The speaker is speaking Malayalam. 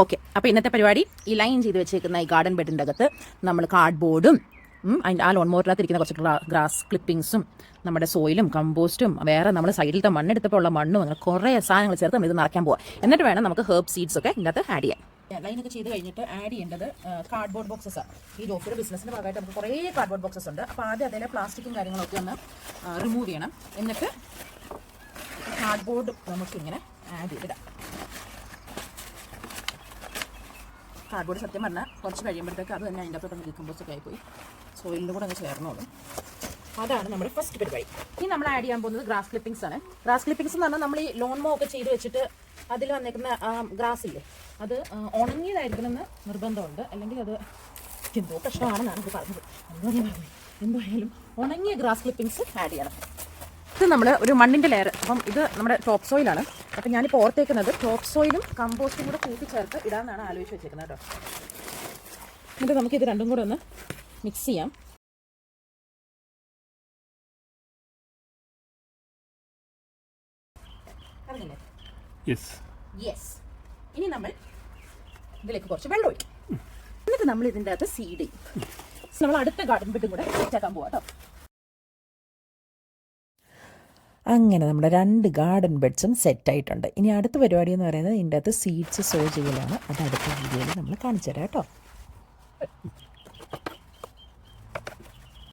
ഓക്കെ, അപ്പോൾ ഇന്നത്തെ പരിപാടി ഈ ലൈൻ ചെയ്ത് വെച്ചേക്കുന്ന ഈ ഗാർഡൻ ബെഡിൻ്റെ അകത്ത് നമ്മൾ കാർഡ്ബോർഡും അതിൻ്റെ ആ ലോൺ മോറിനകത്തിരിക്കുന്ന കുറച്ച് ഗ്രാസ് ക്ലിപ്പിങ്സും നമ്മുടെ സോയിലും കമ്പോസ്റ്റും വേറെ നമ്മൾ സൈഡിലത്തെ മണ്ണെടുത്തപ്പോൾ ഉള്ള മണ്ണും അങ്ങനെ കുറേ സാധനങ്ങൾ ചേർത്ത് നമ്മൾ ഇത് നിറയ്ക്കാൻ പോകാം. എന്നിട്ട് വേണം നമുക്ക് ഹെർബ് സീഡ്സ് ഒക്കെ ഇതിനകത്ത് ആഡ് ചെയ്യാൻ. ലൈനൊക്കെ ചെയ്ത് കഴിഞ്ഞിട്ട് ആഡ് ചെയ്യേണ്ടത് കാർഡ്ബോർഡ് ബോക്സസ് ആണ്. ഈ ജോഫിയുടെ ബിസിനസ്സിൻ്റെ ഭാഗമായിട്ട് നമുക്ക് കുറേ കാർഡ്ബോർഡ് ബോക്സസ് ഉണ്ട്. അപ്പോൾ ആദ്യം അതിലെ പ്ലാസ്റ്റിക്കും കാര്യങ്ങളൊക്കെ ഒന്ന് റിമൂവ് ചെയ്യണം. എന്നിട്ട് കാർഡ്ബോർഡ് നമുക്കിങ്ങനെ ആഡ് ചെയ്തിടാം. കാർഡ്ബോർഡ് സത്യം പറഞ്ഞാൽ കുറച്ച് കഴിയുമ്പോഴത്തേക്ക് അത് തന്നെ അതിൻ്റെ അകത്തോട്ട് ഡീകമ്പോസ് ഒക്കെ ആയിപ്പോയി സോയിലിൻ്റെ കൂടെ അങ്ങ് ചേർന്നോളും. അതാണ് നമ്മുടെ ഫസ്റ്റ് പരിപാടി. ഇനി നമ്മൾ ആഡ് ചെയ്യാൻ പോകുന്നത് ഗ്രാസ് ക്ലിപ്പിംഗ്സ് ആണ്. ഗ്രാസ് ക്ലിപ്പിംഗ്സ് എന്ന് പറഞ്ഞാൽ നമ്മൾ ഈ ലോൺ മോ ഒക്കെ ചെയ്ത് വെച്ചിട്ട് അതിൽ വന്നേക്കുന്ന ഗ്രാസ് ഇല്ലേ, അത് ഉണങ്ങിയതായിരിക്കണമെന്ന് നിർബന്ധമുണ്ട്. അല്ലെങ്കിൽ അത് എന്തോ പ്രശ്നമാണെന്നാണ് ഇത് പറഞ്ഞത്. എന്തായാലും ഉണങ്ങിയ ഗ്രാസ് ക്ലിപ്പിംഗ്സ് ആഡ് ചെയ്യണം. ഇത് നമ്മൾ ഒരു മണ്ണിൻ്റെ ലെയർ. അപ്പം ഇത് നമ്മുടെ ടോപ്പ് സോയിലാണ്. അപ്പം ഞാനിപ്പോൾ ഓർത്തേക്കുന്നത് ടോപ്പ് സോയിലും കമ്പോസ്റ്റും കൂടെ കൂട്ടിച്ചേർത്ത് ഇടാമെന്നാണ് ആലോചിച്ച് വെച്ചേക്കുന്നത് കേട്ടോ. എന്നിട്ട് നമുക്കിത് രണ്ടും കൂടെ ഒന്ന് മിക്സ് ചെയ്യാം. അറിഞ്ഞില്ലേ? യെസ്. ഇനി നമ്മൾ ഇതിലേക്ക് കുറച്ച് വെള്ളം ഒഴിക്കും. എന്നിട്ട് നമ്മൾ ഇതിൻ്റെ അകത്ത് സീഡ് ചെയ്യും. നമ്മൾ അടുത്ത ഗാർഡൻ ബെഡും കൂടെ സെറ്റാക്കാൻ പോവാം കേട്ടോ. അങ്ങനെ നമ്മുടെ 2 ഗാർഡൻ ബെഡ്സും സെറ്റായിട്ടുണ്ട്. ഇനി അടുത്ത പരിപാടി എന്ന് പറയുന്നത് ഇതിൻ്റെ അകത്ത് സീഡ്സ് സോ ചെയ്യലാണ്. അത് അടുത്ത വീഡിയോയിൽ നമ്മൾ കാണിച്ചു തരാം കേട്ടോ.